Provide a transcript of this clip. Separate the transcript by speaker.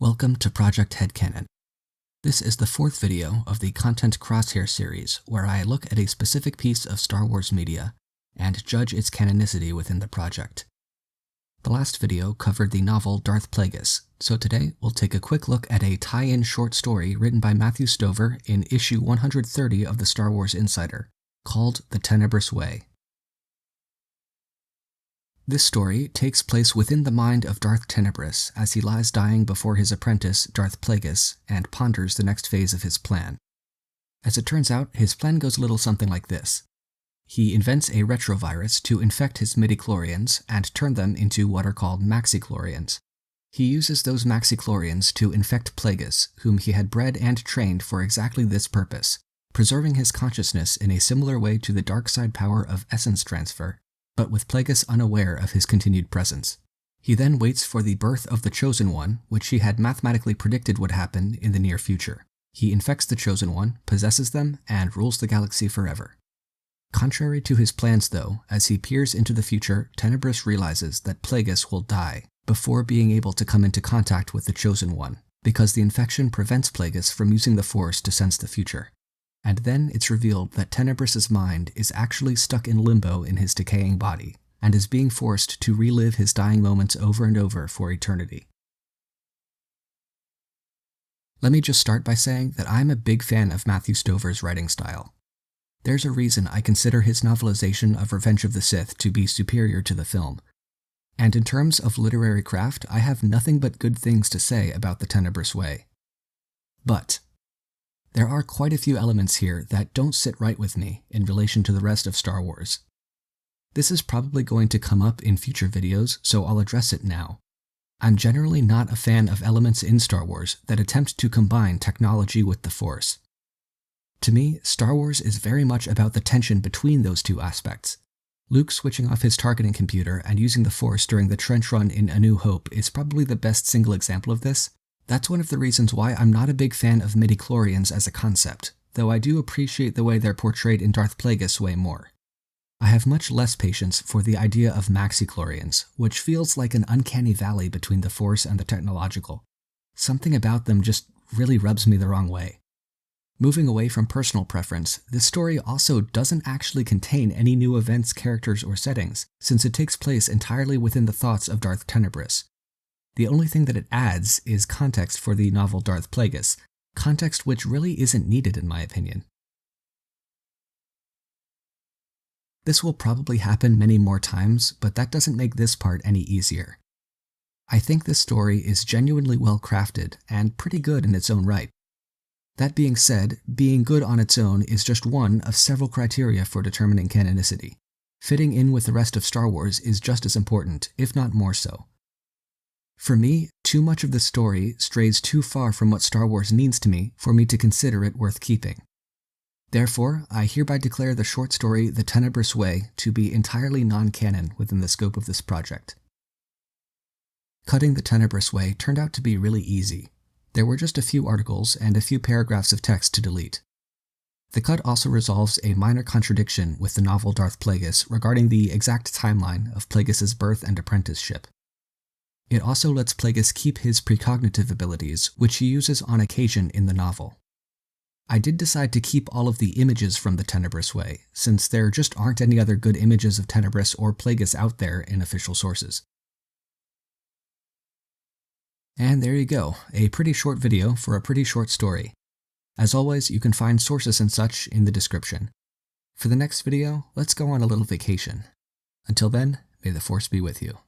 Speaker 1: Welcome to Project HeadCanon. This is the fourth video of the Content Crosshair series, where I look at a specific piece of Star Wars media and judge its canonicity within the project. The last video covered the novel Darth Plagueis, so today we'll take a quick look at a tie-in short story written by Matthew Stover in issue 130 of the Star Wars Insider, called The Tenebrous Way. This story takes place within the mind of Darth Tenebrous as he lies dying before his apprentice, Darth Plagueis, and ponders the next phase of his plan. As it turns out, his plan goes a little something like this. He invents a retrovirus to infect his midichlorians and turn them into what are called maxichlorians. He uses those maxichlorians to infect Plagueis, whom he had bred and trained for exactly this purpose, preserving his consciousness in a similar way to the dark side power of essence transfer, but with Plagueis unaware of his continued presence. He then waits for the birth of the Chosen One, which he had mathematically predicted would happen in the near future. He infects the Chosen One, possesses them, and rules the galaxy forever. Contrary to his plans though, as he peers into the future, Tenebrous realizes that Plagueis will die before being able to come into contact with the Chosen One, because the infection prevents Plagueis from using the Force to sense the future. And then it's revealed that Tenebrous's mind is actually stuck in limbo in his decaying body, and is being forced to relive his dying moments over and over for eternity. Let me just start by saying that I'm a big fan of Matthew Stover's writing style. There's a reason I consider his novelization of Revenge of the Sith to be superior to the film. And in terms of literary craft, I have nothing but good things to say about The Tenebrous Way. But there are quite a few elements here that don't sit right with me in relation to the rest of Star Wars. This is probably going to come up in future videos, so I'll address it now. I'm generally not a fan of elements in Star Wars that attempt to combine technology with the Force. To me, Star Wars is very much about the tension between those two aspects. Luke switching off his targeting computer and using the Force during the trench run in A New Hope is probably the best single example of this. That's one of the reasons why I'm not a big fan of midichlorians as a concept, though I do appreciate the way they're portrayed in Darth Plagueis way more. I have much less patience for the idea of maxichlorians, which feels like an uncanny valley between the Force and the technological. Something about them just really rubs me the wrong way. Moving away from personal preference, this story also doesn't actually contain any new events, characters, or settings, since it takes place entirely within the thoughts of Darth Tenebrous. The only thing that it adds is context for the novel Darth Plagueis, context which really isn't needed in my opinion. This will probably happen many more times, but that doesn't make this part any easier. I think this story is genuinely well crafted and pretty good in its own right. That being said, being good on its own is just one of several criteria for determining canonicity. Fitting in with the rest of Star Wars is just as important, if not more so. For me, too much of the story strays too far from what Star Wars means to me for me to consider it worth keeping. Therefore, I hereby declare the short story The Tenebrous Way to be entirely non-canon within the scope of this project. Cutting The Tenebrous Way turned out to be really easy. There were just a few articles and a few paragraphs of text to delete. The cut also resolves a minor contradiction with the novel Darth Plagueis regarding the exact timeline of Plagueis' birth and apprenticeship. It also lets Plagueis keep his precognitive abilities, which he uses on occasion in the novel. I did decide to keep all of the images from the Tenebrous Way, since there just aren't any other good images of Tenebrous or Plagueis out there in official sources. And there you go, a pretty short video for a pretty short story. As always, you can find sources and such in the description. For the next video, let's go on a little vacation. Until then, may the Force be with you.